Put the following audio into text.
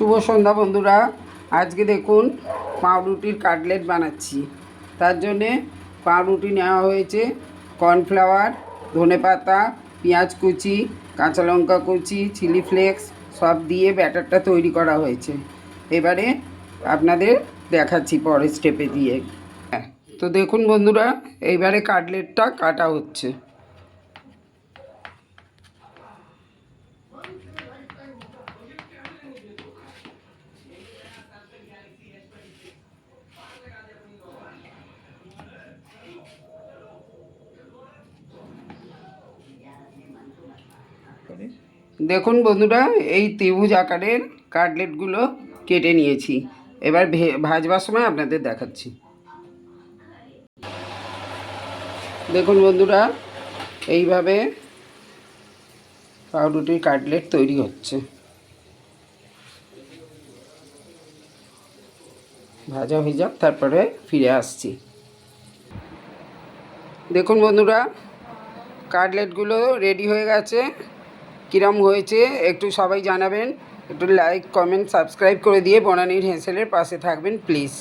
শুভ সন্ধ্যা বন্ধুরা। আজকে দেখুন পাউরুটির কাটলেট বানাচ্ছি। তার জন্যে পাউরুটি নেওয়া হয়েছে, কর্নফ্লাওয়ার, ধনেপাতা, পেঁয়াজ কুচি, কাঁচা লঙ্কা কুচি, চিলি ফ্লেক্স সব দিয়ে ব্যাটারটা তৈরি করা হয়েছে। এবারে আপনাদের দেখাচ্ছি পরের স্টেপে দিয়ে। তো দেখুন বন্ধুরা, এইবারে কাটলেটটা কাটা হচ্ছে। দেখুন বন্ধুরা, এই ত্রিভুজ আকারের কাটলেটগুলো কেটে নিয়েছি। এবার ভাজবার সময় আপনাদের দেখাচ্ছি। দেখুন বন্ধুরা, এইভাবে পাউরুটির কাটলেট তৈরি হচ্ছে। ভাজা হয়ে যাক, তারপরে ফিরে আসছি। দেখুন বন্ধুরা, কাটলেটগুলো রেডি হয়ে গেছে। কিরম হয়েছে একটু সবাই জানাবেন। একটু লাইক, কমেন্ট, সাবস্ক্রাইব করে দিয়ে বনানীর হেঁসেলের পাশে থাকবেন প্লিজ।